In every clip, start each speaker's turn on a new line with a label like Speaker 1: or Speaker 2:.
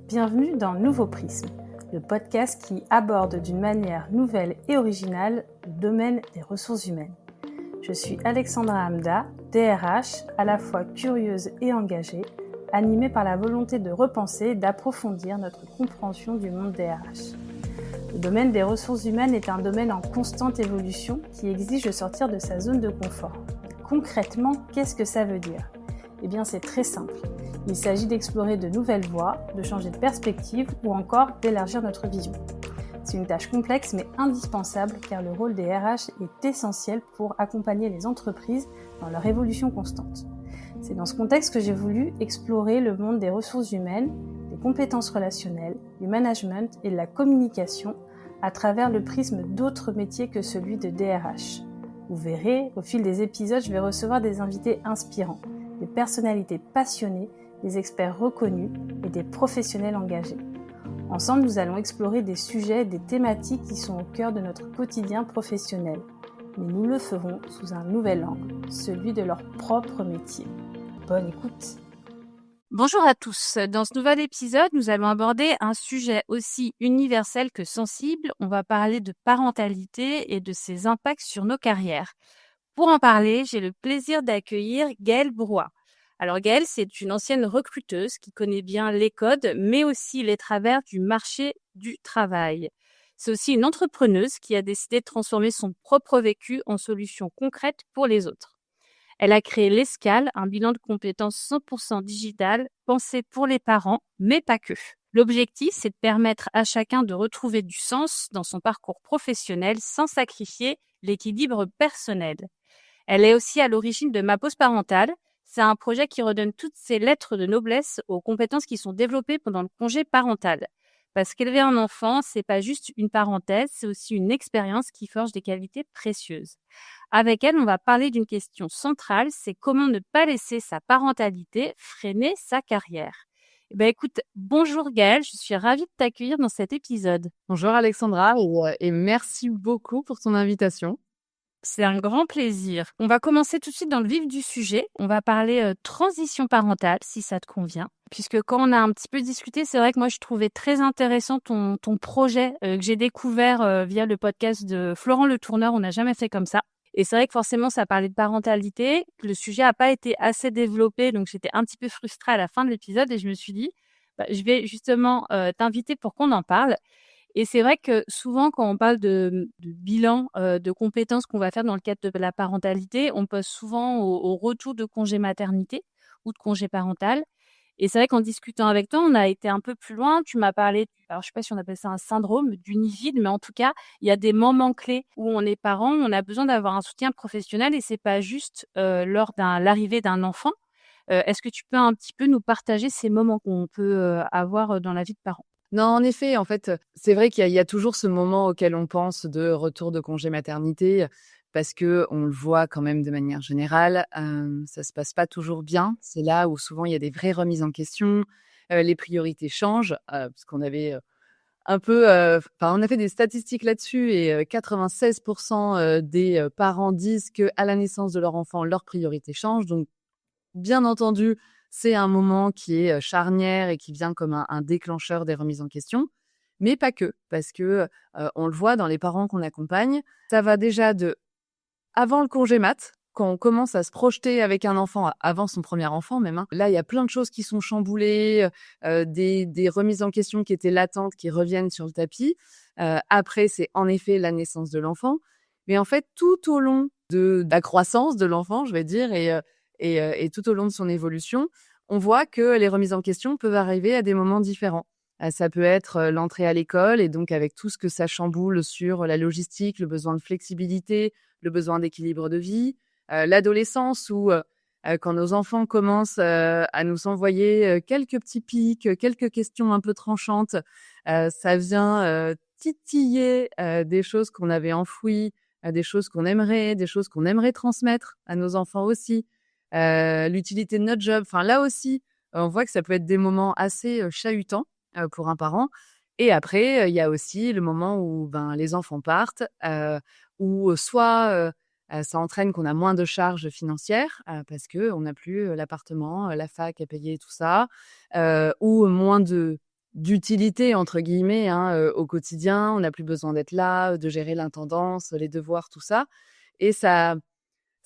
Speaker 1: Bienvenue dans Nouveau Prisme, le podcast qui aborde d'une manière nouvelle et originale le domaine des ressources humaines. Je suis Alexandra Hamda, DRH, à la fois curieuse et engagée, animée par la volonté de repenser et d'approfondir notre compréhension du monde DRH. Le domaine des ressources humaines est un domaine en constante évolution qui exige de sortir de sa zone de confort. Concrètement, qu'est-ce que ça veut dire ? Eh bien, c'est très simple. Il s'agit d'explorer de nouvelles voies, de changer de perspective ou encore d'élargir notre vision. C'est une tâche complexe mais indispensable car le rôle des RH est essentiel pour accompagner les entreprises dans leur évolution constante. C'est dans ce contexte que j'ai voulu explorer le monde des ressources humaines, des compétences relationnelles, du management et de la communication à travers le prisme d'autres métiers que celui de DRH. Vous verrez, au fil des épisodes, je vais recevoir des invités inspirants, des personnalités passionnées, des experts reconnus et des professionnels engagés. Ensemble, nous allons explorer des sujets et des thématiques qui sont au cœur de notre quotidien professionnel. Mais nous le ferons sous un nouvel angle, celui de leur propre métier. Bonne écoute!
Speaker 2: Bonjour à tous. Dans ce nouvel épisode, nous allons aborder un sujet aussi universel que sensible. On va parler de parentalité et de ses impacts sur nos carrières. Pour en parler, j'ai le plaisir d'accueillir Gaëlle Brouat. Alors Gaëlle, c'est une ancienne recruteuse qui connaît bien les codes, mais aussi les travers du marché du travail. C'est aussi une entrepreneuse qui a décidé de transformer son propre vécu en solutions concrètes pour les autres. Elle a créé l'Escale, un bilan de compétences 100% digital, pensé pour les parents, mais pas que. L'objectif, c'est de permettre à chacun de retrouver du sens dans son parcours professionnel sans sacrifier l'équilibre personnel. Elle est aussi à l'origine de Ma Pause Parentale. C'est un projet qui redonne toutes ses lettres de noblesse aux compétences qui sont développées pendant le congé parental. Parce qu'élever un enfant, c'est pas juste une parenthèse, c'est aussi une expérience qui forge des qualités précieuses. Avec elle, on va parler d'une question centrale, c'est comment ne pas laisser sa parentalité freiner sa carrière. Écoute, bonjour Gaëlle, je suis ravie de t'accueillir dans cet épisode.
Speaker 3: Bonjour Alexandra et merci beaucoup pour ton invitation.
Speaker 2: C'est un grand plaisir. On va commencer tout de suite dans le vif du sujet. On va parler transition parentale, si ça te convient. Puisque quand on a un petit peu discuté, c'est vrai que moi, je trouvais très intéressant ton projet que j'ai découvert via le podcast de Florent Le Tourneur. On n'a jamais fait comme ça. Et c'est vrai que forcément, ça parlait de parentalité. Le sujet n'a pas été assez développé, donc j'étais un petit peu frustrée à la fin de l'épisode et je me suis dit, je vais justement t'inviter pour qu'on en parle. Et c'est vrai que souvent, quand on parle de bilan de compétences qu'on va faire dans le cadre de la parentalité, on pense souvent au retour de congé maternité ou de congé parental. Et c'est vrai qu'en discutant avec toi, on a été un peu plus loin. Tu m'as parlé, alors je sais pas si on appelle ça un syndrome du nid vide, mais en tout cas, il y a des moments clés où on est parent, on a besoin d'avoir un soutien professionnel et c'est pas juste lors l'arrivée d'un enfant. Est-ce que tu peux un petit peu nous partager ces moments qu'on peut avoir dans la vie de parent?
Speaker 3: Non, en effet, en fait, c'est vrai qu'il y a toujours ce moment auquel on pense de retour de congé maternité parce que on le voit quand même de manière générale, ça se passe pas toujours bien. C'est là où souvent il y a des vraies remises en question, les priorités changent, parce qu'on avait, un peu, on a fait des statistiques là-dessus et 96 des parents disent qu'à la naissance de leur enfant, leurs priorités changent. Donc bien entendu, c'est un moment qui est, charnière et qui vient comme un déclencheur des remises en question, mais pas que. Parce que, on le voit dans les parents qu'on accompagne, ça va déjà de avant le congé mat, quand on commence à se projeter avec un enfant, avant son premier enfant même, hein. Là, il y a plein de choses qui sont chamboulées, des remises en question qui étaient latentes, qui reviennent sur le tapis. Après, c'est en effet la naissance de l'enfant. Mais en fait, tout au long de la croissance de l'enfant, je vais dire, et tout au long de son évolution, on voit que les remises en question peuvent arriver à des moments différents. Ça peut être, l'entrée à l'école et donc avec tout ce que ça chamboule sur la logistique, le besoin de flexibilité, le besoin d'équilibre de vie. L'adolescence où, quand nos enfants commencent, à nous envoyer, quelques petits pics, quelques questions un peu tranchantes, ça vient, titiller, des choses qu'on avait enfouies, des choses qu'on aimerait, des choses qu'on aimerait transmettre à nos enfants aussi. L'utilité de notre job, enfin là aussi, on voit que ça peut être des moments assez, chahutants, pour un parent. Et après, il y a aussi le moment où, les enfants partent, où soit, ça entraîne qu'on a moins de charges financières, parce qu'on n'a plus, l'appartement, la fac à payer, tout ça, ou moins de d'utilité entre guillemets, hein, au quotidien. On n'a plus besoin d'être là, de gérer l'intendance, les devoirs, tout ça et ça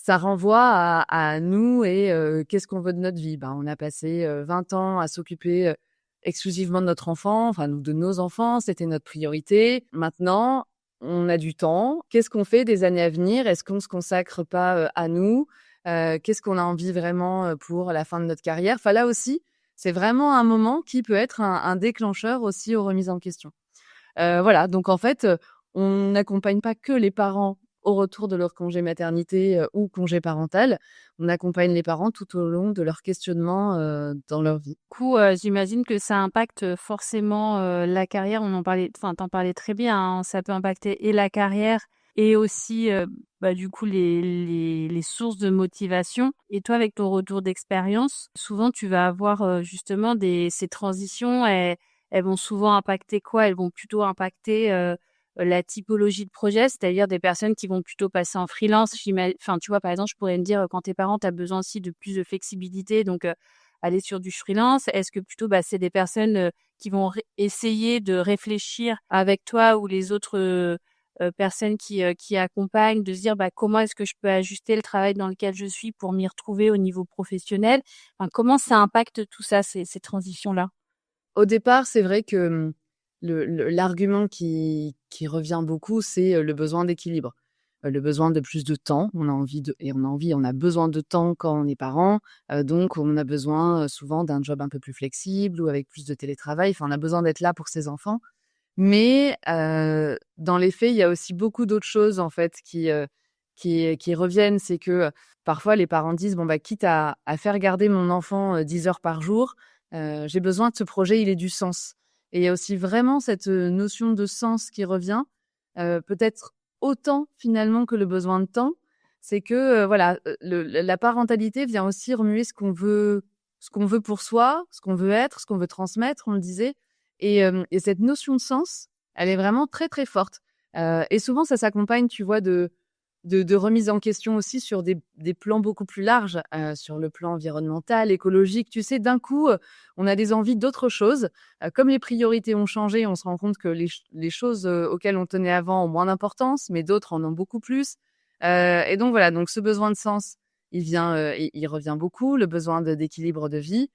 Speaker 3: renvoie à nous et qu'est-ce qu'on veut de notre vie? Ben, on a passé, 20 ans à s'occuper, exclusivement de notre enfant, enfin de nos enfants, c'était notre priorité. Maintenant, on a du temps. Qu'est-ce qu'on fait des années à venir? Est-ce qu'on se consacre pas, à nous? Qu'est-ce qu'on a envie vraiment, pour la fin de notre carrière? Enfin là aussi, c'est vraiment un moment qui peut être un déclencheur aussi aux remises en question. Voilà, donc en fait, on n'accompagne pas que les parents au retour de leur congé maternité, ou congé parental. On accompagne les parents tout au long de leur questionnement, dans leur vie.
Speaker 2: Du coup, j'imagine que ça impacte, forcément, la carrière. On en parlait enfin, tu parlais très bien, hein. Ça peut impacter et la carrière et aussi, du coup, les sources de motivation. Et toi, avec ton retour d'expérience, souvent, tu vas avoir, justement ces transitions, elles vont souvent impacter quoi? Elles vont plutôt impacter, la typologie de projet, c'est-à-dire des personnes qui vont plutôt passer en freelance. Enfin, tu vois, par exemple, je pourrais me dire, quand tu es parent, tu as besoin aussi de plus de flexibilité, donc aller sur du freelance. Est-ce que plutôt, c'est des personnes, qui vont essayer de réfléchir avec toi ou les autres, personnes qui accompagnent, de se dire: «Comment est-ce que je peux ajuster le travail dans lequel je suis pour m'y retrouver au niveau professionnel?» Enfin, comment ça impacte tout ça, ces transitions-là?
Speaker 3: Au départ, c'est vrai que, l'argument qui revient beaucoup, c'est, le besoin d'équilibre, le besoin de plus de temps. On a besoin de temps quand on est parent, donc on a besoin, souvent d'un job un peu plus flexible ou avec plus de télétravail. Enfin, on a besoin d'être là pour ses enfants. Mais, dans les faits, il y a aussi beaucoup d'autres choses, en fait, qui reviennent. C'est que, parfois les parents disent: «Bon, quitte à faire garder mon enfant, 10 heures par jour, j'ai besoin que ce projet, il ait du sens». Et il y a aussi vraiment cette, notion de sens qui revient, peut-être autant finalement que le besoin de temps. C'est que, voilà, la parentalité vient aussi remuer ce qu'on veut pour soi, ce qu'on veut être, ce qu'on veut transmettre, on le disait et cette notion de sens, elle est vraiment très, très forte. Et souvent ça s'accompagne, tu vois, de remise en question aussi sur des plans beaucoup plus larges, sur le plan environnemental, écologique. Tu sais, d'un coup, on a des envies d'autre chose. Comme les priorités ont changé, on se rend compte que les choses, auxquelles on tenait avant ont moins d'importance, mais d'autres en ont beaucoup plus. Et donc voilà, donc ce besoin de sens, il revient beaucoup, le besoin d'équilibre de vie.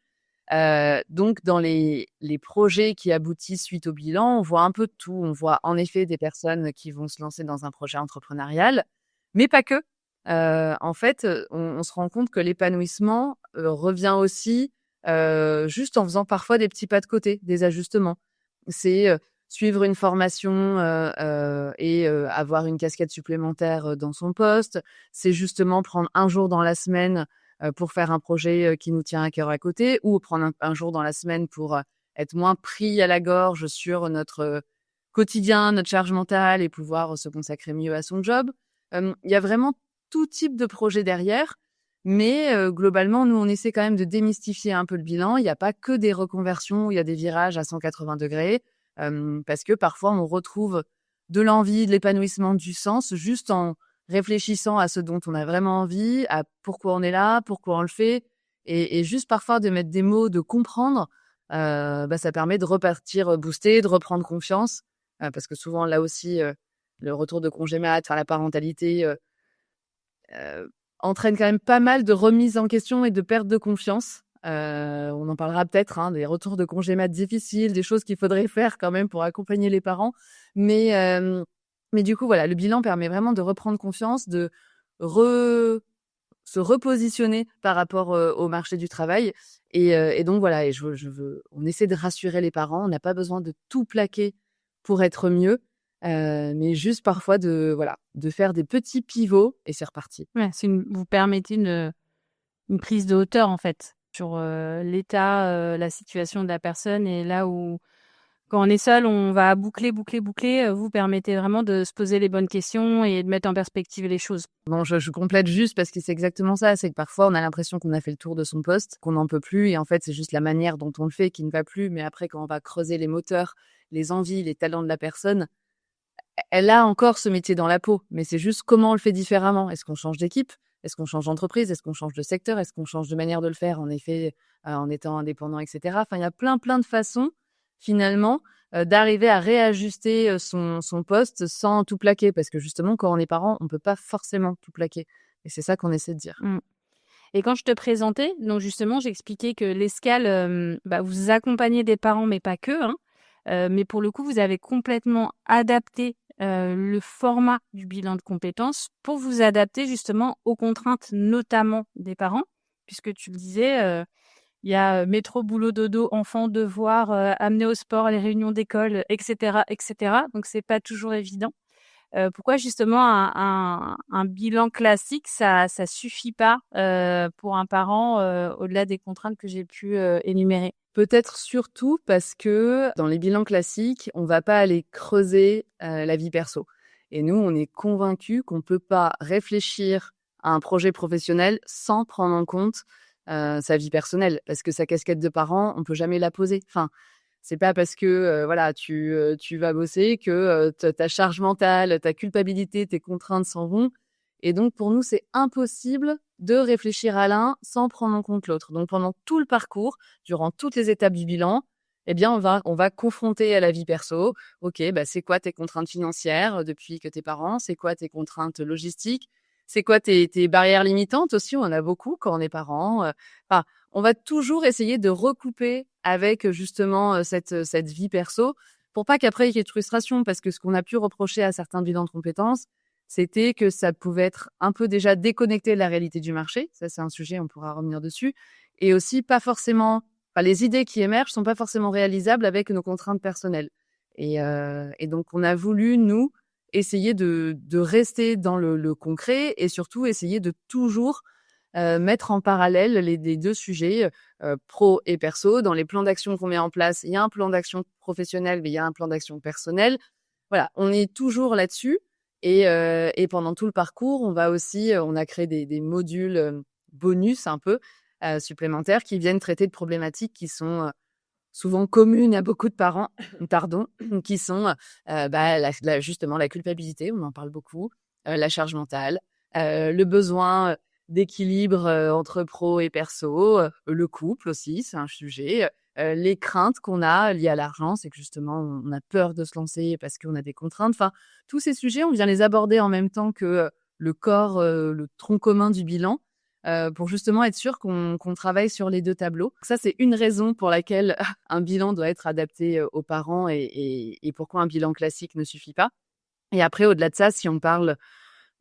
Speaker 3: Donc dans les projets qui aboutissent suite au bilan, on voit un peu de tout. On voit en effet des personnes qui vont se lancer dans un projet entrepreneurial, mais pas que. En fait, on se rend compte que l'épanouissement, revient aussi, juste en faisant parfois des petits pas de côté, des ajustements. C'est, suivre une formation, et avoir une casquette supplémentaire, dans son poste. C'est justement prendre un jour dans la semaine, pour faire un projet, qui nous tient à cœur à côté ou prendre un jour dans la semaine pour, être moins pris à la gorge sur notre, quotidien, notre charge mentale et pouvoir se consacrer mieux à son job. Il y a vraiment tout type de projet derrière, mais globalement, nous, on essaie quand même de démystifier un peu le bilan. Il y a pas que des reconversions où il y a des virages à 180°, parce que parfois on retrouve de l'envie, de l'épanouissement, du sens, juste en réfléchissant à ce dont on a vraiment envie, à pourquoi on est là, pourquoi on le fait et juste parfois de mettre des mots, de comprendre, ça permet de repartir, boosté, de reprendre confiance, parce que souvent là aussi, le retour de congé mat, enfin la parentalité, entraîne quand même pas mal de remises en question et de perte de confiance. On en parlera peut-être, hein, des retours de congé mat difficiles, des choses qu'il faudrait faire quand même pour accompagner les parents. Mais du coup, voilà, le bilan permet vraiment de reprendre confiance, de re se repositionner par rapport, au marché du travail et donc voilà et on essaie de rassurer les parents. On n'a pas besoin de tout plaquer pour être mieux, mais juste parfois de faire des petits pivots et c'est reparti.
Speaker 2: Ouais, vous permettez une prise de hauteur, en fait, sur, l'état, la situation de la personne et là où quand on est seul, on va boucler, boucler, boucler. Vous permettez vraiment de se poser les bonnes questions et de mettre en perspective les choses.
Speaker 3: Non, je complète juste parce que c'est exactement ça. C'est que parfois, on a l'impression qu'on a fait le tour de son poste, qu'on n'en peut plus et en fait, c'est juste la manière dont on le fait qui ne va plus. Mais après, quand on va creuser les moteurs, les envies, les talents de la personne, elle a encore ce métier dans la peau, mais c'est juste comment on le fait différemment. Est-ce qu'on change d'équipe? Est-ce qu'on change d'entreprise? Est-ce qu'on change de secteur? Est-ce qu'on change de manière de le faire, en effet, en étant indépendant et cetera? Enfin, il y a plein, plein de façons, finalement, d'arriver à réajuster, son poste sans tout plaquer. Parce que justement, quand on est parent, on peut pas forcément tout plaquer et c'est ça qu'on essaie de dire.
Speaker 2: Mmh. Et quand je te présentais, donc justement, j'expliquais que l'escale, vous accompagnez des parents, mais pas que, hein. Mais pour le coup, vous avez complètement adapté, le format du bilan de compétences pour vous adapter justement aux contraintes, notamment des parents. Puisque tu le disais, il y a, métro, boulot, dodo, enfants, devoirs, amener au sport, les réunions d'école, et cetera, et cetera. Donc c'est pas toujours évident. Pourquoi justement un bilan classique, ça suffit pas, pour un parent, au-delà des contraintes que j'ai pu, énumérer?
Speaker 3: Peut-être surtout parce que dans les bilans classiques, on va pas aller creuser, la vie perso et nous, on est convaincus qu'on peut pas réfléchir à un projet professionnel sans prendre en compte, sa vie personnelle. Parce que sa casquette de parent, on peut jamais la poser. Enfin, c'est pas parce que, voilà, tu vas bosser que, ta charge mentale, ta culpabilité, tes contraintes s'en vont et donc pour nous, c'est impossible de réfléchir à l'un sans prendre en compte l'autre. Donc pendant tout le parcours, durant toutes les étapes du bilan, eh bien, on va confronter à la vie perso. OK, c'est quoi tes contraintes financières depuis que tu es parent? C'est quoi tes contraintes logistiques? C'est quoi tes barrières limitantes aussi? On en a beaucoup quand on est parent. Enfin, on va toujours essayer de recouper avec justement, cette vie perso pour pas qu'après il y ait de frustration. Parce que ce qu'on a pu reprocher à certains bilans de compétences, c'était que ça pouvait être un peu déjà déconnecté de la réalité du marché. Ça, c'est un sujet, on pourra revenir dessus. Et aussi pas forcément, les idées qui émergent sont pas forcément réalisables avec nos contraintes personnelles. Et donc on a voulu, nous, essayer de rester dans le concret et surtout essayer de toujours, mettre en parallèle les 2 sujets, pro et perso. Dans les plans d'action qu'on met en place, il y a un plan d'action professionnel, mais il y a un plan d'action personnel. Voilà, on est toujours là-dessus et pendant tout le parcours, on va aussi, on a créé des modules, bonus un peu, supplémentaires qui viennent traiter de problématiques qui sont, souvent communes à beaucoup de parents, pardon, qui sont, justement la culpabilité, on en parle beaucoup, la charge mentale, le besoin, d'équilibre, entre pro et perso, le couple aussi, c'est un sujet, les craintes qu'on a liées à l'argent, c'est que justement on a peur de se lancer parce qu'on a des contraintes. Enfin, tous ces sujets, on vient les aborder en même temps que, le corps, le tronc commun du bilan, pour justement être sûr qu'on travaille sur les 2 tableaux. Ça, c'est une raison pour laquelle un bilan doit être adapté, aux parents et pourquoi un bilan classique ne suffit pas. Et après, au-delà de ça, si on parle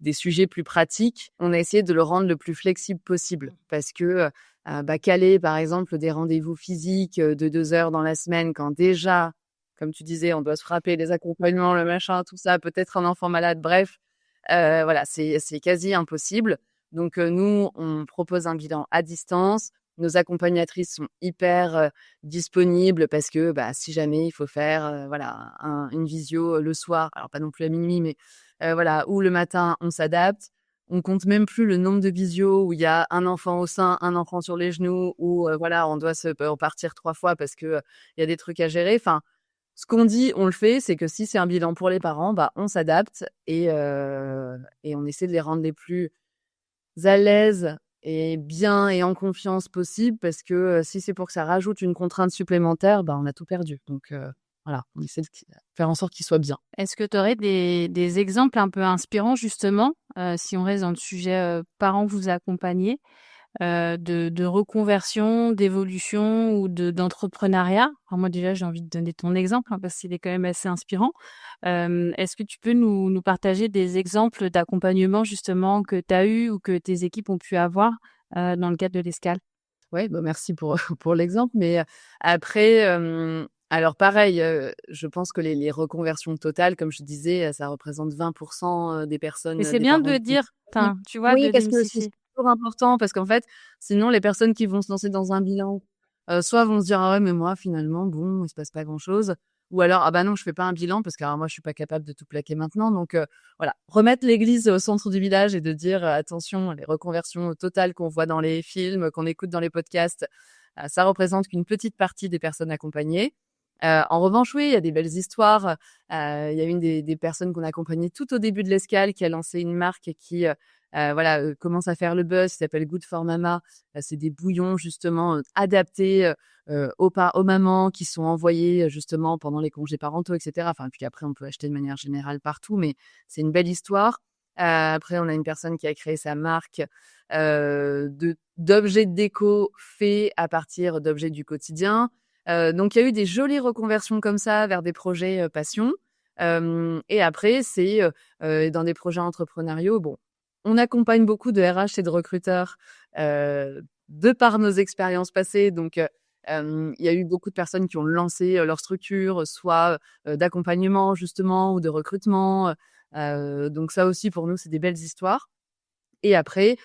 Speaker 3: des sujets plus pratiques, on a essayé de le rendre le plus flexible possible parce que, caler, par exemple, des rendez-vous physiques, de 2 heures dans la semaine quand déjà, comme tu disais, on doit se frapper, les accompagnements, le machin, tout ça, peut-être un enfant malade, bref, voilà, c'est quasi impossible. Donc, nous, on propose un bilan à distance. Nos accompagnatrices sont hyper, disponibles parce que, si jamais il faut faire, une visio, le soir, alors pas non plus à minuit, mais voilà, ou le matin, on s'adapte. On compte même plus le nombre de visios où il y a un enfant au sein, un enfant sur les genoux, ou on doit en partir 3 fois parce que, il y a des trucs à gérer. Enfin, ce qu'on dit, on le fait. C'est que si c'est un bilan pour les parents, on s'adapte et on essaie de les rendre les plus à l'aise et bien et en confiance possible parce que, si c'est pour que ça rajoute une contrainte supplémentaire, on a tout perdu. Donc, voilà, on essaie de faire en sorte qu'ils soient bien.
Speaker 2: Est-ce que tu aurais des exemples un peu inspirants justement, si on reste dans le sujet, parents que vous accompagnez, de reconversion, d'évolution ou d'entrepreneuriat? Alors moi déjà, j'ai envie de donner ton exemple, hein, parce qu'il est quand même assez inspirant. Est-ce que tu peux nous partager des exemples d'accompagnement justement que tu as eu ou que tes équipes ont pu avoir, dans le cadre de l'escale?
Speaker 3: Ouais, merci pour pour l'exemple, mais après, alors pareil, je pense que les reconversions totales, comme je disais, ça représente 20 des personnes,
Speaker 2: Mais c'est
Speaker 3: des
Speaker 2: bien de
Speaker 3: parents
Speaker 2: le
Speaker 3: qui
Speaker 2: dire, enfin, tu vois,
Speaker 3: oui,
Speaker 2: de
Speaker 3: parce que c'est
Speaker 2: démystifier.
Speaker 3: toujours important, parce qu'en fait, sinon les personnes qui vont se lancer dans un bilan, soit vont se dire: «Ah ouais, mais moi finalement, bon, il se passe pas grand-chose», ou alors: «Ah bah non, je fais pas un bilan parce que alors moi je suis pas capable de tout plaquer maintenant». Donc voilà, remettre l'église au centre du village et de dire: «Attention, les reconversions totales qu'on voit dans les films, qu'on écoute dans les podcasts, ça représente qu'une petite partie des personnes accompagnées». En revanche, oui, il y a des belles histoires. Il y a une des personnes qu'on a accompagnées tout au début de l'escale qui a lancé une marque qui, commence à faire le buzz, qui s'appelle Good for Mama. C'est des bouillons justement adaptés aux mamans qui sont envoyées justement pendant les congés parentaux, etc. Enfin, puis après, on peut acheter de manière générale partout, mais c'est une belle histoire. Après, on a une personne qui a créé sa marque d'objets de déco faits à partir d'objets du quotidien. Donc, il y a eu des jolies reconversions comme ça vers des projets passion. Et après, c'est dans des projets entrepreneuriaux. Bon, on accompagne beaucoup de RH et de recruteurs de par nos expériences passées. Donc, il y a eu beaucoup de personnes qui ont lancé leur structure, soit d'accompagnement justement ou de recrutement. Donc ça aussi, pour nous, c'est des belles histoires. Et après,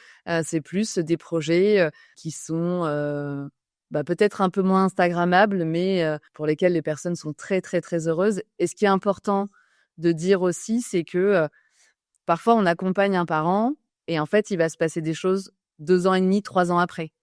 Speaker 3: c'est plus des projets qui sont peut-être un peu moins instagrammables, mais pour lesquels les personnes sont très, très, très heureuses. Et ce qui est important de dire aussi, c'est que parfois, on accompagne un parent et en fait, il va se passer des choses 2 ans et demi, 3 ans après.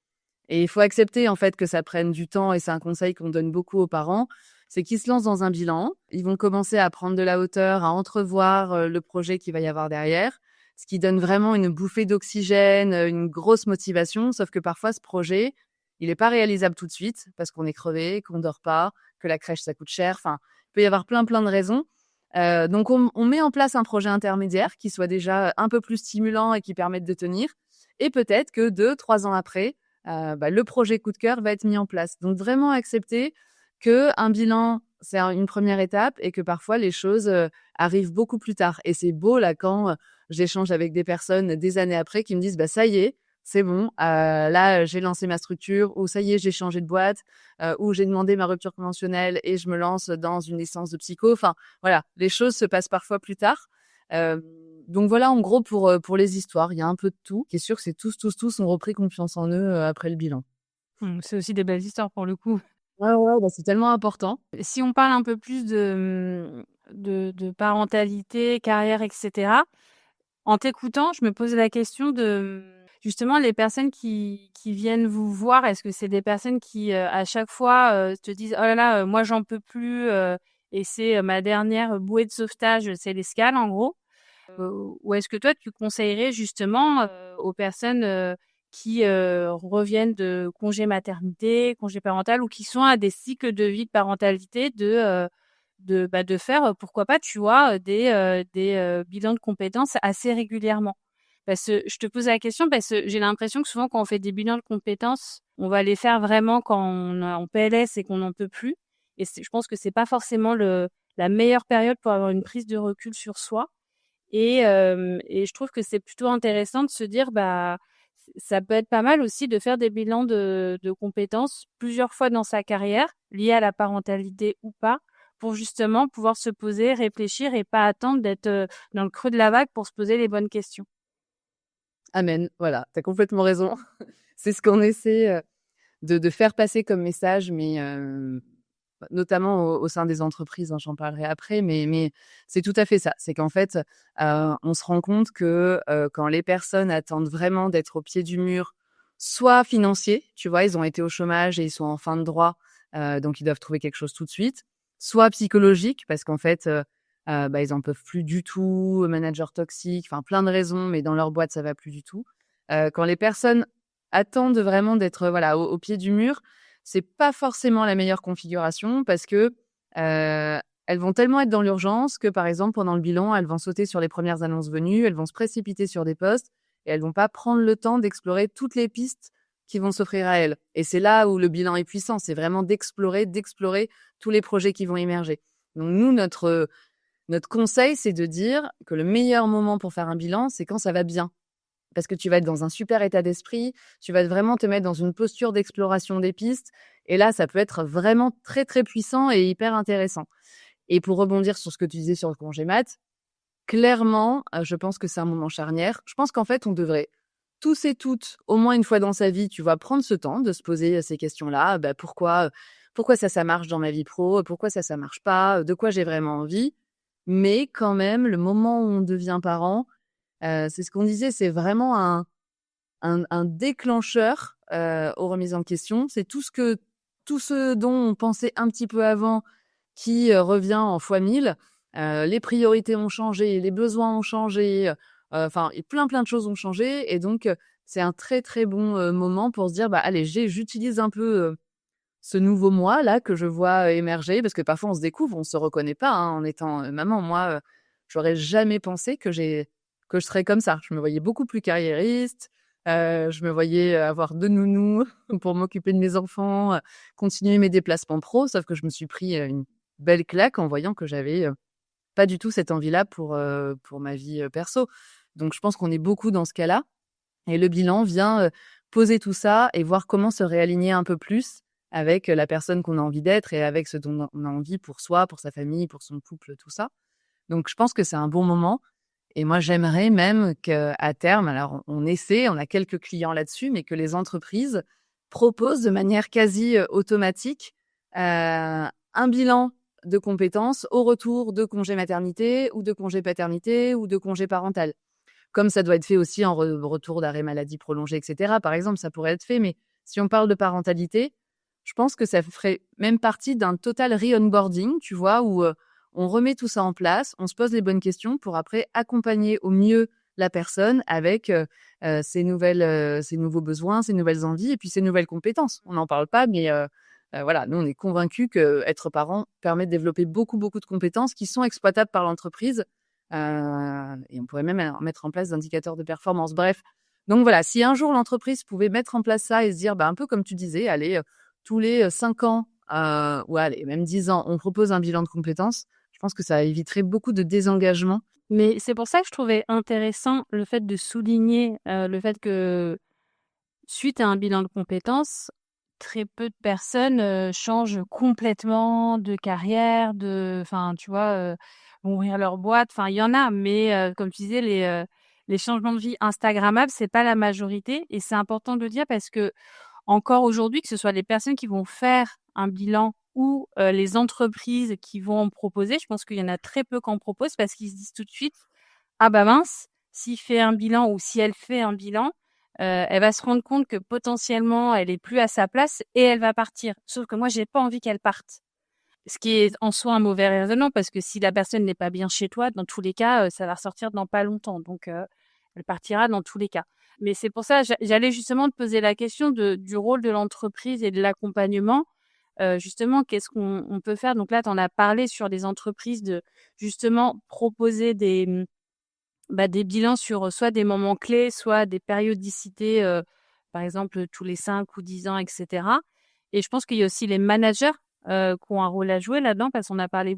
Speaker 3: Et il faut accepter en fait que ça prenne du temps, et c'est un conseil qu'on donne beaucoup aux parents, c'est qu'ils se lancent dans un bilan, ils vont commencer à prendre de la hauteur, à entrevoir le projet qu'il va y avoir derrière, ce qui donne vraiment une bouffée d'oxygène, une grosse motivation, sauf que parfois ce projet, il n'est pas réalisable tout de suite parce qu'on est crevé, qu'on dort pas, que la crèche ça coûte cher, enfin, il peut y avoir plein de raisons. Donc on met en place un projet intermédiaire qui soit déjà un peu plus stimulant et qui permette de tenir, et peut-être que 2-3 ans après, le projet coup de cœur va être mis en place. Donc vraiment accepter qu'un bilan, c'est une première étape et que parfois les choses arrivent beaucoup plus tard. Et c'est beau là quand j'échange avec des personnes des années après qui me disent ça y est, c'est bon, là j'ai lancé ma structure, ou ça y est, j'ai changé de boîte, ou j'ai demandé ma rupture conventionnelle et je me lance dans une licence de psycho. Enfin voilà, les choses se passent parfois plus tard. Donc voilà, en gros, pour les histoires, il y a un peu de tout. Ce qui est sûr, c'est tous ont repris confiance en eux après le bilan.
Speaker 2: C'est aussi des belles histoires pour le coup.
Speaker 3: Ouais, c'est tellement important.
Speaker 2: Si on parle un peu plus de parentalité, carrière, etc., en t'écoutant, je me pose la question de justement les personnes qui viennent vous voir. Est-ce que c'est des personnes qui, à chaque fois, te disent « Oh là là, moi j'en peux plus et c'est ma dernière bouée de sauvetage, c'est l'escale en gros ». Ou est-ce que toi, tu conseillerais justement aux personnes qui reviennent de congé maternité, congé parental, ou qui sont à des cycles de vie de parentalité de faire, pourquoi pas, tu vois, des bilans de compétences assez régulièrement? Parce que je te pose la question parce que j'ai l'impression que souvent quand on fait des bilans de compétences, on va les faire vraiment quand on est en PLS et qu'on n'en peut plus. Et je pense que c'est pas forcément la meilleure période pour avoir une prise de recul sur soi. Et je trouve que c'est plutôt intéressant de se dire, ça peut être pas mal aussi de faire des bilans de compétences plusieurs fois dans sa carrière, liées à la parentalité ou pas, pour justement pouvoir se poser, réfléchir et pas attendre d'être dans le creux de la vague pour se poser les bonnes questions.
Speaker 3: Amen. Voilà, tu as complètement raison. C'est ce qu'on essaie de faire passer comme message, mais notamment au sein des entreprises, hein, j'en parlerai après, mais c'est tout à fait ça. C'est qu'en fait, on se rend compte que quand les personnes attendent vraiment d'être au pied du mur, soit financier, tu vois, ils ont été au chômage et ils sont en fin de droit, donc ils doivent trouver quelque chose tout de suite, soit psychologique, parce qu'en fait, ils en peuvent plus du tout, manager toxique, enfin plein de raisons, mais dans leur boîte, ça va plus du tout. Quand les personnes attendent vraiment d'être au pied du mur, c'est pas forcément la meilleure configuration parce que elles vont tellement être dans l'urgence que, par exemple, pendant le bilan, elles vont sauter sur les premières annonces venues, elles vont se précipiter sur des postes et elles vont pas prendre le temps d'explorer toutes les pistes qui vont s'offrir à elles. Et c'est là où le bilan est puissant, c'est vraiment d'explorer tous les projets qui vont émerger. Donc nous, notre conseil, c'est de dire que le meilleur moment pour faire un bilan, c'est quand ça va bien. Parce que tu vas être dans un super état d'esprit, tu vas vraiment te mettre dans une posture d'exploration des pistes. Et là, ça peut être vraiment très, très puissant et hyper intéressant. Et pour rebondir sur ce que tu disais sur le congé mat, clairement, je pense que c'est un moment charnière. Je pense qu'en fait, on devrait tous et toutes, au moins une fois dans sa vie, tu vas prendre ce temps de se poser ces questions-là. Pourquoi ça marche dans ma vie pro? Pourquoi ça marche pas? De quoi j'ai vraiment envie? Mais quand même, le moment où on devient parent, c'est ce qu'on disait, c'est vraiment un déclencheur aux remises en question. C'est tout ce dont on pensait un petit peu avant qui revient en fois 1000. Les priorités ont changé, les besoins ont changé, Enfin, et plein de choses ont changé et donc c'est un très, très bon, moment pour se dire: «Bah, allez, j'utilise un peu, ce nouveau moi-là que je vois, émerger». Parce que parfois on se découvre, on se reconnaît pas, hein, en étant, maman. Moi, j'aurais jamais pensé que je serais comme ça. Je me voyais beaucoup plus carriériste, je me voyais, avoir 2 nounous pour m'occuper de mes enfants, continuer mes déplacements pro. Sauf que je me suis pris, une belle claque en voyant que j'avais, pas du tout cette envie-là pour ma vie, perso. Donc je pense qu'on est beaucoup dans ce cas-là et le bilan vient, poser tout ça et voir comment se réaligner un peu plus avec, la personne qu'on a envie d'être et avec ce dont on a envie pour soi, pour sa famille, pour son couple, tout ça. Donc je pense que c'est un bon moment et moi j'aimerais même qu'à terme, alors on essaie, on a quelques clients là-dessus, mais que les entreprises proposent de manière quasi, automatique, un bilan de compétences au retour de congé maternité ou de congé paternité ou de congé parental. Comme ça doit être fait aussi en retour d'arrêt maladie prolongé et cetera. Par exemple, ça pourrait être fait, mais si on parle de parentalité, je pense que ça ferait même partie d'un total re-onboarding, tu vois? Où, on remet tout ça en place, on se pose les bonnes questions pour après accompagner au mieux la personne avec, ses nouveaux besoins, ses nouvelles envies et puis ses nouvelles compétences. On n'en parle pas, mais voilà, nous, on est convaincus qu'être parent permet de développer beaucoup, beaucoup de compétences qui sont exploitables par l'entreprise. Et on pourrait même mettre en place des indicateurs de performance. Bref, donc voilà, si un jour l'entreprise pouvait mettre en place ça et se dire, bah, un peu comme tu disais, allez, tous les 5 ans, ou allez, même 10 ans, on propose un bilan de compétences, je pense que ça éviterait beaucoup de désengagement.
Speaker 2: Mais c'est pour ça que je trouvais intéressant le fait de souligner, le fait que suite à un bilan de compétences, très peu de personnes, changent complètement de carrière, enfin, tu vois, vont ouvrir leur boîte. Enfin, il y en a, mais comme tu disais, les changements de vie instagrammables, c'est pas la majorité et c'est important de le dire parce que encore aujourd'hui, que ce soit les personnes qui vont faire un bilan ou les entreprises qui vont en proposer, je pense qu'il y en a très peu qui en proposent parce qu'ils se disent tout de suite: «Ah bah mince, s'il fait un bilan ou si elle fait un bilan, elle va se rendre compte que potentiellement elle est plus à sa place et elle va partir». Sauf que moi, j'ai pas envie qu'elle parte. Ce qui est en soi un mauvais raisonnement parce que si la personne n'est pas bien chez toi, dans tous les cas, ça va ressortir dans pas longtemps. Donc elle partira dans tous les cas. Mais c'est pour ça, j'allais justement te poser la question du rôle de l'entreprise et de l'accompagnement. Justement, qu'est-ce qu'on peut faire? Donc là, tu en as parlé sur les entreprises de justement proposer des bilans sur, soit des moments clés, soit des périodicités, par exemple, tous les 5 ou 10 ans et cetera. Et je pense qu'il y a aussi les managers, qui ont un rôle à jouer là-dedans parce qu'on a parlé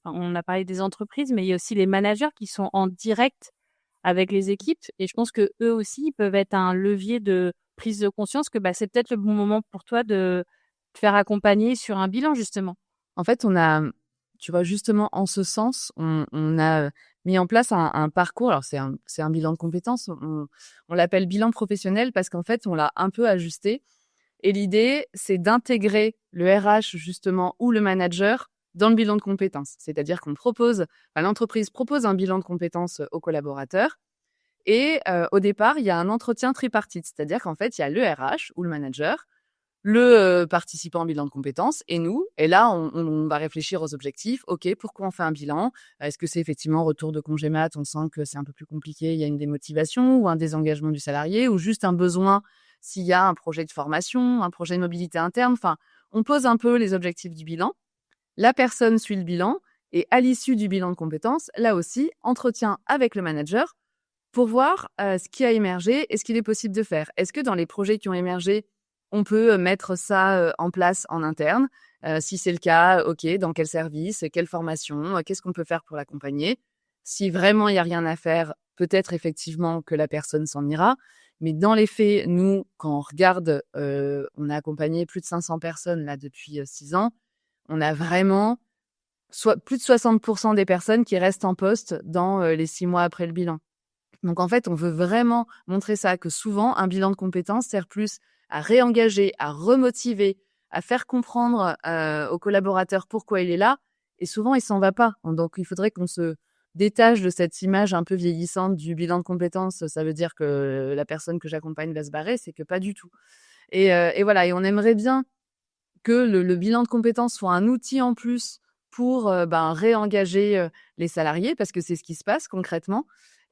Speaker 2: on a parlé des entreprises, mais il y a aussi les managers qui sont en direct avec les équipes et je pense qu'eux aussi, ils peuvent être un levier de prise de conscience que, bah, c'est peut-être le bon moment pour toi de te faire accompagner sur un bilan, justement.
Speaker 3: En fait, tu vois, justement, en ce sens, on a, mis en place un parcours. Alors c'est un bilan de compétences. On l'appelle bilan professionnel parce qu'en fait, on l'a un peu ajusté et l'idée, c'est d'intégrer le RH, justement, ou le manager dans le bilan de compétences. C'est-à-dire l'entreprise propose un bilan de compétences, aux collaborateurs et au départ, il y a un entretien tripartite. C'est-à-dire qu'en fait, il y a le RH ou le manager, le, participant au bilan de compétences et nous. Et là, on va réfléchir aux objectifs. OK, pourquoi on fait un bilan? Est-ce que c'est effectivement retour de congé mat, on sent que c'est un peu plus compliqué, il y a une démotivation ou un désengagement du salarié ou juste un besoin s'il y a un projet de formation, un projet de mobilité interne? Enfin, on pose un peu les objectifs du bilan. La personne suit le bilan et à l'issue du bilan de compétences, là aussi, entretien avec le manager pour voir, ce qui a émergé et ce qu'il est possible de faire. Est-ce que dans les projets qui ont émergé, on peut, mettre ça, en place en interne? Si c'est le cas, OK, dans quel service? Quelle formation? Qu'est-ce qu'on peut faire pour l'accompagner? Si vraiment il y a rien à faire, peut-être effectivement que la personne s'en ira. Mais dans les faits, nous, quand on regarde, on a accompagné plus de 500 personnes là depuis, 6 ans. On a vraiment plus de 60 des personnes qui restent en poste dans, les 6 mois après le bilan. Donc en fait, on veut vraiment montrer ça, que souvent, un bilan de compétences sert plus à réengager, à remotiver, à faire comprendre, aux collaborateurs pourquoi il est là et souvent, il s'en va pas. Donc il faudrait qu'on se détache de cette image un peu vieillissante du bilan de compétences. Ça veut dire que la personne que j'accompagne va se barrer, c'est que pas du tout et voilà et on aimerait bien que le bilan de compétences soit un outil en plus pour, réengager, les salariés parce que c'est ce qui se passe concrètement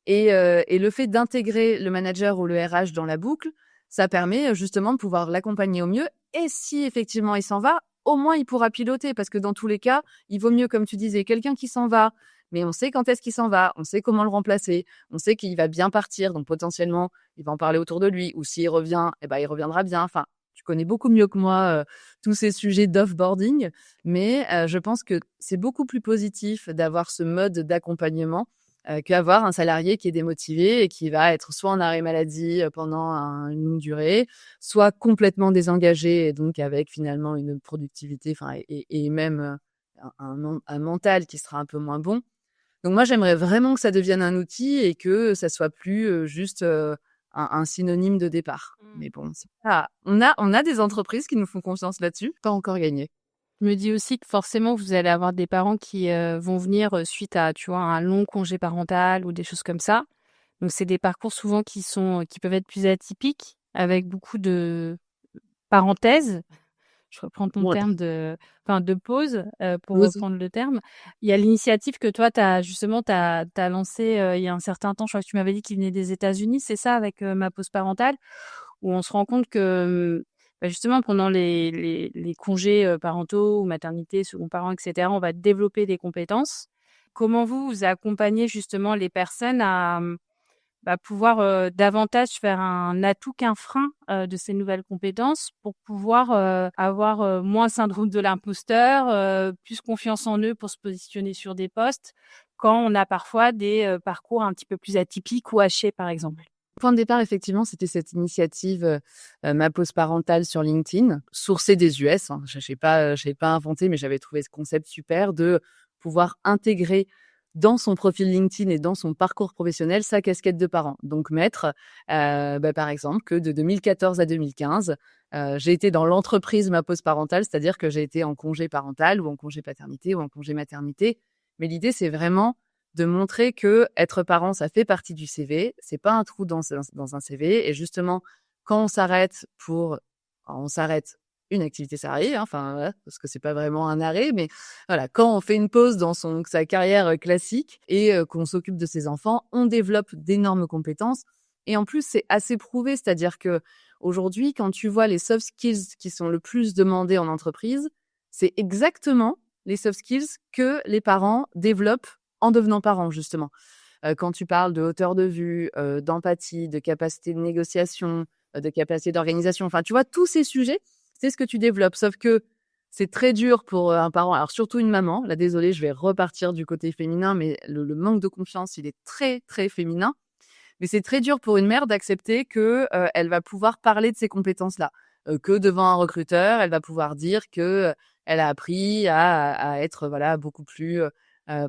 Speaker 3: Et le fait d'intégrer le manager ou le RH dans la boucle, ça permet justement de pouvoir l'accompagner au mieux. Et si effectivement il s'en va, au moins il pourra piloter, parce que dans tous les cas, il vaut mieux, comme tu disais, quelqu'un qui s'en va, mais on sait quand est-ce qu'il s'en va, on sait comment le remplacer, on sait qu'il va bien partir, donc potentiellement il va en parler autour de lui, ou s'il revient, il reviendra bien. Enfin, tu connais beaucoup mieux que moi tous ces sujets d'offboarding, mais je pense que c'est beaucoup plus positif d'avoir ce mode d'accompagnement qu'avoir un salarié qui est démotivé et qui va être soit en arrêt maladie pendant une longue durée, soit complètement désengagé et donc avec finalement une productivité, et même un mental qui sera un peu moins bon. Donc moi, j'aimerais vraiment que ça devienne un outil et que ça soit plus juste un synonyme de départ. Mais bon, c'est pas... on a des entreprises qui nous font confiance là-dessus, pas encore gagné.
Speaker 2: Je me dis aussi que forcément, vous allez avoir des parents qui vont venir suite à, tu vois, un long congé parental ou des choses comme ça. Donc, c'est des parcours souvent qui peuvent être plus atypiques, avec beaucoup de parenthèses. Je reprends ton
Speaker 3: Ouais.
Speaker 2: terme de pause, pour
Speaker 3: Pause.
Speaker 2: reprendre le terme. Il y a l'initiative que toi, t'as lancée il y a un certain temps. Je crois que tu m'avais dit qu'il venait des États-Unis, c'est ça, avec ma pause parentale, où on se rend compte que justement, pendant les congés parentaux ou maternité, second parent, etc., on va développer des compétences. Comment vous accompagnez justement les personnes à pouvoir davantage faire un atout qu'un frein de ces nouvelles compétences pour pouvoir avoir moins syndrome de l'imposteur, plus confiance en eux pour se positionner sur des postes quand on a parfois des parcours un petit peu plus atypiques ou hachés, par exemple?
Speaker 3: Point de départ, effectivement, c'était cette initiative Ma pause parentale sur LinkedIn, sourcée des US. Hein. Je n'ai pas inventé, mais j'avais trouvé ce concept super de pouvoir intégrer dans son profil LinkedIn et dans son parcours professionnel sa casquette de parent. Donc mettre, par exemple, que de 2014 à 2015, j'ai été dans l'entreprise Ma pause parentale, c'est-à-dire que j'ai été en congé parental ou en congé paternité ou en congé maternité. Mais l'idée, c'est vraiment de montrer que être parent, ça fait partie du CV. C'est pas un trou dans un CV. Et justement, quand on s'arrête une activité salariée, hein, voilà, parce que c'est pas vraiment un arrêt, mais voilà, quand on fait une pause dans sa carrière classique et qu'on s'occupe de ses enfants, on développe d'énormes compétences. Et en plus, c'est assez prouvé, c'est-à-dire que aujourd'hui, quand tu vois les soft skills qui sont le plus demandés en entreprise, c'est exactement les soft skills que les parents développent en devenant parent, justement. Quand tu parles de hauteur de vue, d'empathie, de capacité de négociation, de capacité d'organisation, enfin, tu vois, tous ces sujets, c'est ce que tu développes. Sauf que c'est très dur pour un parent, alors surtout une maman. Là, désolée, je vais repartir du côté féminin, mais le manque de confiance, il est très, très féminin. Mais c'est très dur pour une mère d'accepter que elle va pouvoir parler de ces compétences-là, que devant un recruteur, elle va pouvoir dire que elle a appris à être voilà beaucoup plus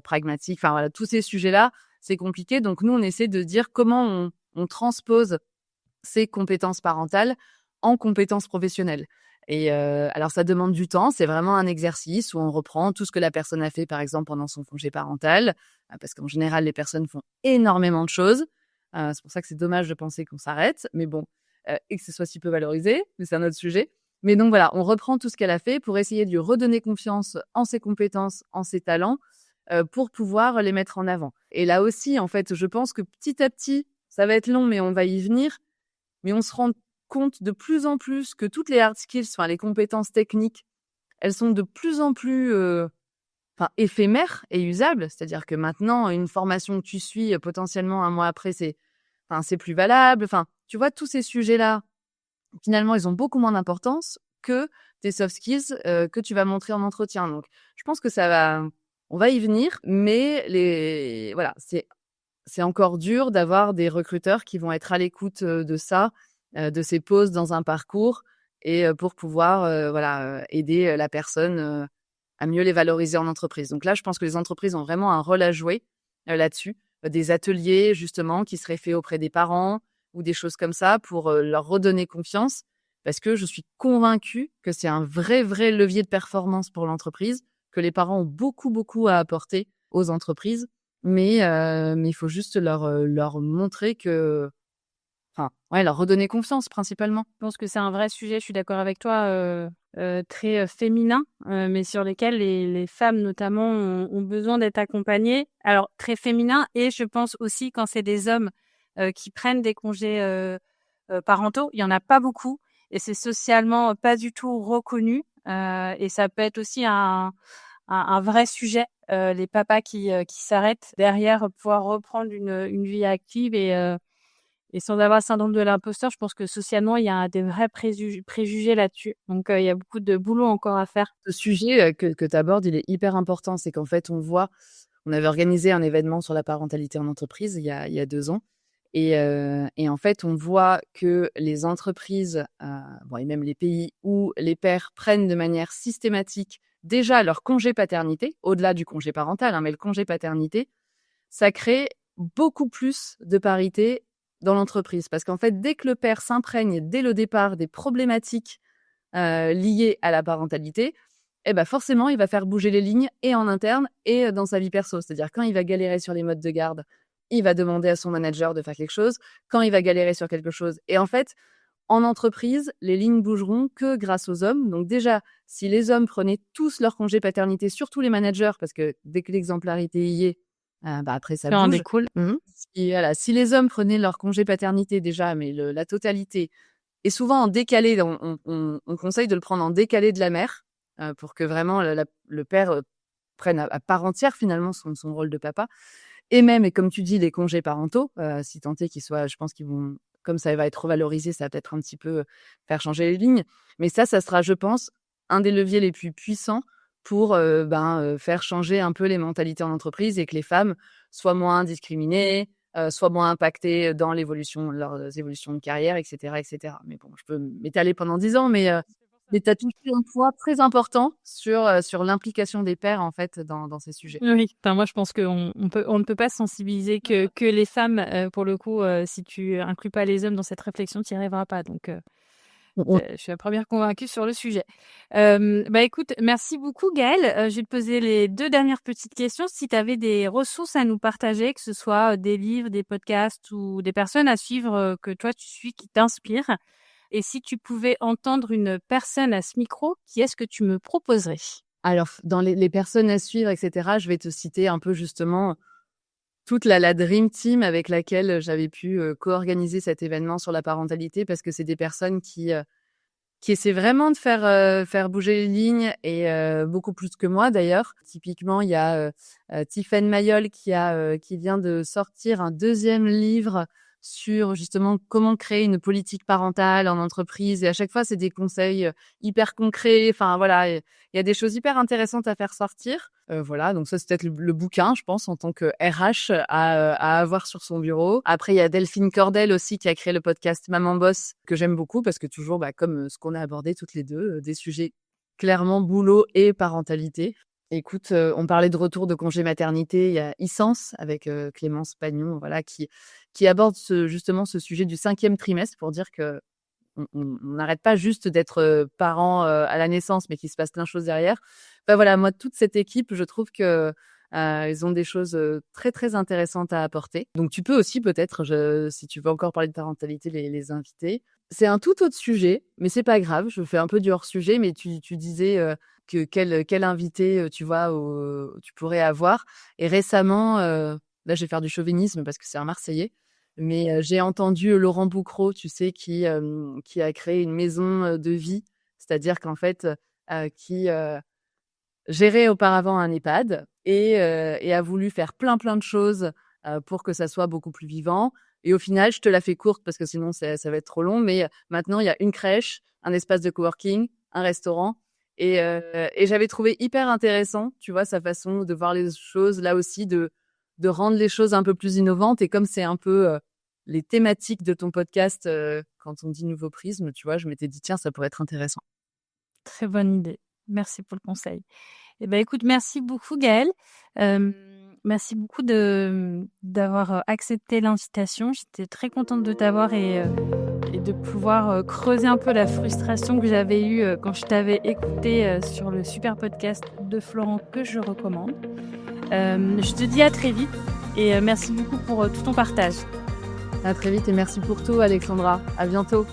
Speaker 3: pragmatique. Enfin voilà, tous ces sujets-là, c'est compliqué. Donc nous, on essaie de dire comment on transpose ces compétences parentales en compétences professionnelles. Et alors ça demande du temps. C'est vraiment un exercice où on reprend tout ce que la personne a fait, par exemple pendant son congé parental, parce qu'en général, les personnes font énormément de choses. C'est pour ça que c'est dommage de penser qu'on s'arrête, mais bon, et que ce soit si peu valorisé, mais c'est un autre sujet. Mais donc voilà, on reprend tout ce qu'elle a fait pour essayer de lui redonner confiance en ses compétences, en ses talents, pour pouvoir les mettre en avant. Et là aussi, en fait, je pense que petit à petit, ça va être long, mais on va y venir, mais on se rend compte de plus en plus que toutes les hard skills, enfin les compétences techniques, elles sont de plus en plus éphémères et usables. C'est-à-dire que maintenant, une formation que tu suis potentiellement un mois après, c'est plus valable. Enfin, tu vois, tous ces sujets-là, finalement, ils ont beaucoup moins d'importance que tes soft skills que tu vas montrer en entretien. Donc, je pense que on va y venir, mais voilà, c'est encore dur d'avoir des recruteurs qui vont être à l'écoute de ça, de ces pauses dans un parcours et pour pouvoir aider la personne à mieux les valoriser en entreprise. Donc là, je pense que les entreprises ont vraiment un rôle à jouer là-dessus. Des ateliers, justement, qui seraient faits auprès des parents ou des choses comme ça pour leur redonner confiance, parce que je suis convaincue que c'est un vrai, vrai levier de performance pour l'entreprise, que les parents ont beaucoup, beaucoup à apporter aux entreprises, mais il faut juste leur montrer que Enfin, ouais, leur redonner confiance principalement.
Speaker 2: Je pense que c'est un vrai sujet, je suis d'accord avec toi, très, féminin, mais sur lesquels les femmes notamment ont besoin d'être accompagnées. Alors très féminin et je pense aussi quand c'est des hommes, qui prennent des congés, parentaux, il y en a pas beaucoup et c'est socialement pas du tout reconnu, et ça peut être aussi un vrai sujet, les papas qui s'arrêtent derrière pouvoir reprendre une vie active et sans avoir le syndrome de l'imposteur, je pense que socialement, il y a des vrais préjugés là-dessus. Donc, il y a beaucoup de boulot encore à faire.
Speaker 3: Ce sujet que tu abordes, il est hyper important. C'est qu'en fait, on avait organisé un événement sur la parentalité en entreprise il y a 2 ans. Et en fait, on voit que les entreprises, bon, et même les pays où les pères prennent de manière systématique déjà leur congé paternité, au-delà du congé parental, hein, mais le congé paternité, ça crée beaucoup plus de parité dans l'entreprise. Parce qu'en fait, dès que le père s'imprègne dès le départ des problématiques liées à la parentalité, eh ben forcément, il va faire bouger les lignes et en interne et dans sa vie perso. C'est-à-dire quand il va galérer sur les modes de garde, il va demander à son manager de faire quelque chose. Quand il va galérer sur quelque chose. Et en fait, en entreprise, les lignes bougeront que grâce aux hommes. Donc déjà, si les hommes prenaient tous leur congé paternité, surtout les managers, parce que dès que l'exemplarité y est, après ça
Speaker 2: Ça en
Speaker 3: bouge.
Speaker 2: découle.
Speaker 3: Si les hommes prenaient leur congé paternité déjà, mais la totalité, et souvent en décalé, on conseille de le prendre en décalé de la mère, pour que vraiment le père prenne à part entière finalement son rôle de papa. Et même, et comme tu dis, les congés parentaux, si tant est qu'ils soient, je pense qu'ils vont, comme ça va être revalorisé, ça va peut-être un petit peu faire changer les lignes. Mais ça sera, je pense, un des leviers les plus puissants pour faire changer un peu les mentalités en entreprise et que les femmes soient moins discriminées, soient moins impactées dans leurs évolutions de carrière, etc., etc. Mais bon, je peux m'étaler pendant 10 ans, mais tu as touché un point très important sur l'implication des pères, en fait, dans ces sujets.
Speaker 2: Oui, enfin, moi je pense qu'on ne peut pas sensibiliser que les femmes, pour le coup, si tu inclus pas les hommes dans cette réflexion, tu n'y arriveras pas. Donc, je suis la première convaincue sur le sujet. Écoute, merci beaucoup Gaëlle. Je vais te poser les 2 dernières petites questions. Si tu avais des ressources à nous partager, que ce soit des livres, des podcasts ou des personnes à suivre, que toi tu suis, qui t'inspirent. Et si tu pouvais entendre une personne à ce micro, qui est-ce que tu me proposerais?
Speaker 3: Alors, dans les personnes à suivre, etc., je vais te citer un peu justement toute la dream team avec laquelle j'avais pu co-organiser cet événement sur la parentalité, parce que c'est des personnes qui essaient vraiment de faire bouger les lignes et beaucoup plus que moi d'ailleurs. Typiquement, il y a Tiffaine Mayol qui vient de sortir un 2e livre sur justement comment créer une politique parentale en entreprise. Et à chaque fois, c'est des conseils hyper concrets. Enfin voilà, il y a des choses hyper intéressantes à faire sortir. Voilà, donc ça c'est peut-être le bouquin, je pense, en tant que RH à avoir sur son bureau. Après, il y a Delphine Cordel aussi qui a créé le podcast Maman Boss, que j'aime beaucoup parce que toujours, comme ce qu'on a abordé toutes les deux, des sujets clairement boulot et parentalité. Écoute, on parlait de retour de congé maternité, il y a Essence avec Clémence Pagnon, voilà, qui aborde justement ce sujet du 5e trimestre pour dire que on n'arrête pas juste d'être parent à la naissance, mais qu'il se passe plein de choses derrière. Voilà, moi, toute cette équipe, je trouve que ils ont des choses très, très intéressantes à apporter. Donc, tu peux aussi peut-être, si tu veux encore parler de parentalité, les inviter. C'est un tout autre sujet, mais c'est pas grave. Je fais un peu du hors-sujet, mais tu disais que quel invité, tu vois, tu pourrais avoir. Et récemment, là, je vais faire du chauvinisme parce que c'est un Marseillais. Mais j'ai entendu Laurent Boucrot, tu sais, qui a créé une maison de vie, c'est-à-dire qu'en fait, qui gérait auparavant un EHPAD et a voulu faire plein de choses pour que ça soit beaucoup plus vivant. Et au final, je te la fais courte parce que sinon ça va être trop long, mais maintenant il y a une crèche, un espace de coworking, un restaurant. Et j'avais trouvé hyper intéressant, tu vois, sa façon de voir les choses, là aussi, de rendre les choses un peu plus innovantes. Et comme c'est un peu les thématiques de ton podcast, quand on dit nouveau prisme, tu vois, je m'étais dit, tiens, ça pourrait être intéressant.
Speaker 2: Très bonne idée. Merci pour le conseil. Écoute, merci beaucoup Gaëlle. Merci beaucoup d'avoir accepté l'invitation. J'étais très contente de t'avoir et de pouvoir creuser un peu la frustration que j'avais eue quand je t'avais écouté sur le super podcast de Florent que je recommande. Je te dis à très vite et merci beaucoup pour tout ton partage.
Speaker 3: À très vite et merci pour tout, Alexandra. À bientôt.